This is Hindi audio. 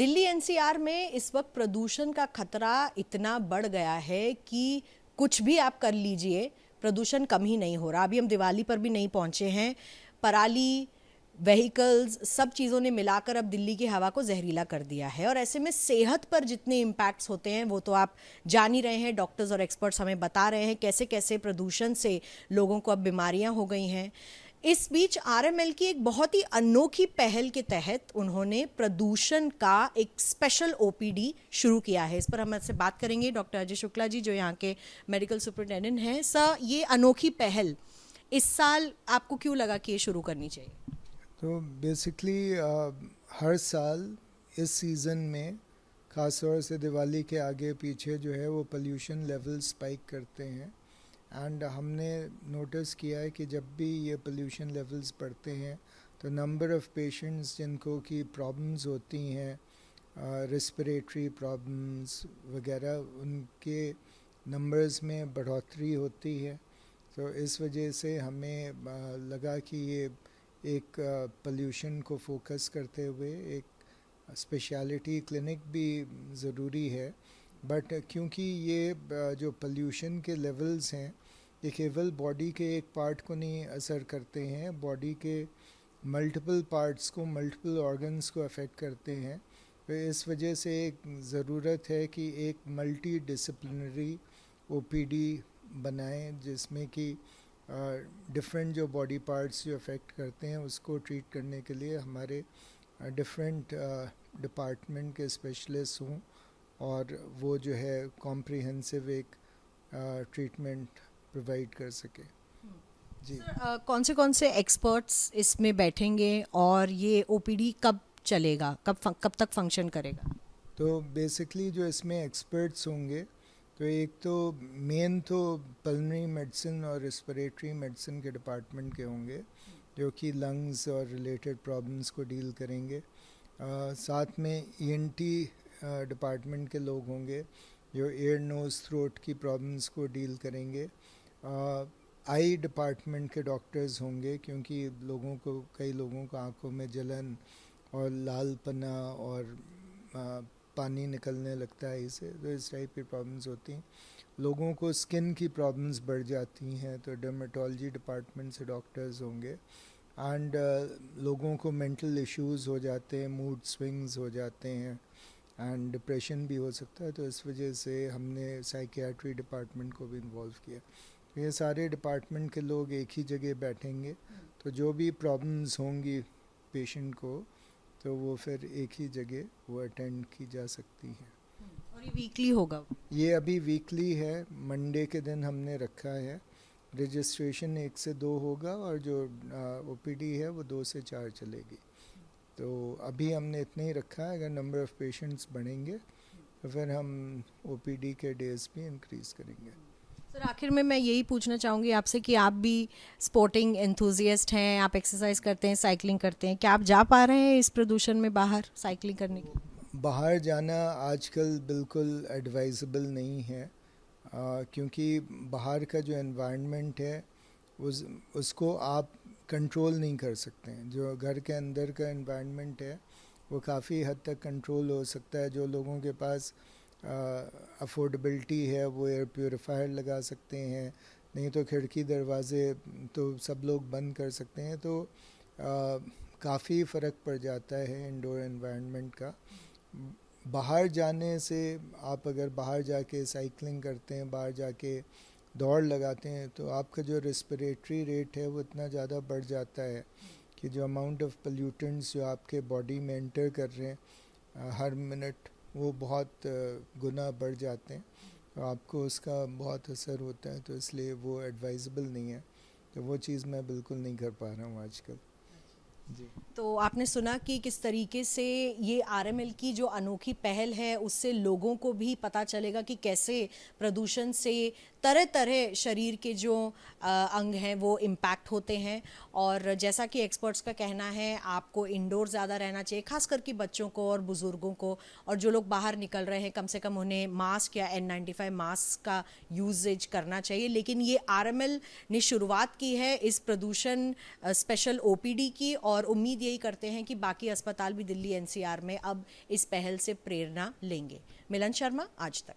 दिल्ली एनसीआर में इस वक्त प्रदूषण का खतरा इतना बढ़ गया है कि कुछ भी आप कर लीजिए, प्रदूषण कम ही नहीं हो रहा। अभी हम दिवाली पर भी नहीं पहुंचे हैं। पराली, व्हीकल्स, सब चीज़ों ने मिलाकर अब दिल्ली की हवा को जहरीला कर दिया है। और ऐसे में सेहत पर जितने इम्पैक्ट्स होते हैं वो तो आप जान ही रहे हैं। डॉक्टर्स और एक्सपर्ट्स हमें बता रहे हैं कैसे कैसे प्रदूषण से लोगों को अब बीमारियां हो गई हैं। इस बीच आरएमएल की एक बहुत ही अनोखी पहल के तहत उन्होंने प्रदूषण का एक स्पेशल ओपीडी शुरू किया है। इस पर हम आपसे बात करेंगे डॉक्टर अजय शुक्ला जी, जो यहाँ के मेडिकल सुपरिटेंडेंट हैं। सर, ये अनोखी पहल इस साल आपको क्यों लगा कि ये शुरू करनी चाहिए? तो बेसिकली हर साल इस सीज़न में ख़ास तौर से दिवाली के आगे पीछे जो है वो पोल्यूशन लेवल स्पाइक करते हैं। एंड हमने नोटिस किया है कि जब भी ये पोल्यूशन लेवल्स बढ़ते हैं तो नंबर ऑफ़ पेशेंट्स जिनको की प्रॉब्लम्स होती हैं, रेस्पिरेटरी प्रॉब्लम्स वगैरह, उनके नंबर्स में बढ़ोतरी होती है। तो इस वजह से हमें लगा कि ये एक पोल्यूशन को फोकस करते हुए एक स्पेशलिटी क्लिनिक भी ज़रूरी है। बट क्योंकि ये जो पोल्यूशन के लेवल्स हैं ये केवल बॉडी के एक पार्ट को नहीं असर करते हैं, बॉडी के मल्टीपल पार्ट्स को, मल्टीपल ऑर्गन्स को अफेक्ट करते हैं। तो इस वजह से एक ज़रूरत है कि एक मल्टी डिसिप्लिनरी ओपीडी बनाएं जिसमें कि डिफरेंट जो बॉडी पार्ट्स जो अफेक्ट करते हैं उसको ट्रीट करने के लिए हमारे डिफरेंट डिपार्टमेंट के स्पेशलिस्ट हों और वो जो है कॉम्प्रिहेंसिव एक ट्रीटमेंट प्रोवाइड कर सके। जी कौन से एक्सपर्ट्स इसमें बैठेंगे और ये ओपीडी कब चलेगा, कब तक फंक्शन करेगा? तो बेसिकली जो इसमें एक्सपर्ट्स होंगे तो एक तो मेन तो पल्मोनरी मेडिसिन और रेस्पिरेटरी मेडिसिन के डिपार्टमेंट के होंगे जो कि लंग्स और रिलेटेड प्रॉब्लम्स को डील करेंगे। साथ में ईएनटी डिपार्टमेंट के लोग होंगे जो एयर नोज़ थ्रोट की प्रॉब्लम्स को डील करेंगे। आई डिपार्टमेंट के डॉक्टर्स होंगे क्योंकि कई लोगों को आँखों में जलन और लाल पना और पानी निकलने लगता है इसे, तो इस टाइप की प्रॉब्लम्स होती हैं। लोगों को स्किन की प्रॉब्लम्स बढ़ जाती हैं तो डर्मेटोलॉजी डिपार्टमेंट से डॉक्टर्स होंगे। एंड लोगों को मेंटल इश्यूज़ हो जाते हैं, मूड स्विंग्स हो जाते हैं एंड डिप्रेशन भी हो सकता है। तो इस वजह से हमने साइकियाट्री डिपार्टमेंट को भी इन्वॉल्व किया। तो ये सारे डिपार्टमेंट के लोग एक ही जगह बैठेंगे तो जो भी प्रॉब्लम्स होंगी पेशेंट को तो वो फिर एक ही जगह वो अटेंड की जा सकती है। और ये वीकली होगा? ये अभी वीकली है, मंडे के दिन हमने रखा है। रजिस्ट्रेशन 1 से 2 होगा और जो ओपीडी है वो 2 से 4 चलेगी। तो अभी हमने इतना ही रखा है, अगर नंबर ऑफ़ पेशेंट्स बढ़ेंगे तो फिर हम ओपीडी के डेज़ भी इंक्रीज़ करेंगे। सर, आखिर में मैं यही पूछना चाहूँगी आपसे कि आप भी स्पोर्टिंग एंथुजियास्ट हैं, आप एक्सरसाइज करते हैं, साइकिलिंग करते हैं, क्या आप जा पा रहे हैं इस प्रदूषण में बाहर साइकिलिंग करने के लिए? बाहर जाना आजकल बिल्कुल एडवाइजेबल नहीं है क्योंकि बाहर का जो एनवायरनमेंट है उसको आप कंट्रोल नहीं कर सकते हैं। जो घर के अंदर का एनवायरनमेंट है वो काफ़ी हद तक कंट्रोल हो सकता है। जो लोगों के पास अफोर्डेबिलिटी है वो एयर प्योरीफायर लगा सकते हैं, नहीं तो खिड़की दरवाज़े तो सब लोग बंद कर सकते हैं। तो काफ़ी फ़र्क पड़ जाता है इंडोर एनवायरनमेंट का। बाहर जाने से आप अगर बाहर जाके साइकिलिंग करते हैं, बाहर जाके दौड़ लगाते हैं तो आपका जो रेस्पिरेटरी रेट है वो इतना ज़्यादा बढ़ जाता है कि जो अमाउंट ऑफ पोल्यूटेंट्स जो आपके बॉडी में एंटर कर रहे हैं हर मिनट वो बहुत गुना बढ़ जाते हैं। तो आपको उसका बहुत असर होता है, तो इसलिए वो एडवाइजेबल नहीं है। तो वो चीज़ मैं बिल्कुल नहीं कर पा रहा हूँ आजकल। जी, तो आपने सुना कि किस तरीके से ये आरएमएल की जो अनोखी पहल है उससे लोगों को भी पता चलेगा कि कैसे प्रदूषण से तरह तरह शरीर के जो अंग हैं वो इम्पैक्ट होते हैं। और जैसा कि एक्सपर्ट्स का कहना है आपको इंडोर ज़्यादा रहना चाहिए, खास करके बच्चों को और बुज़ुर्गों को। और जो लोग बाहर निकल रहे हैं कम से कम उन्हें मास्क या N95 मास्क का यूजेज करना चाहिए। लेकिन ये आरएमएल ने शुरुआत की है इस प्रदूषण स्पेशल ओपीडी की और और उम्मीद यही करते हैं कि बाकी अस्पताल भी दिल्ली एनसीआर में अब इस पहल से प्रेरणा लेंगे। मिलन शर्मा, आज तक।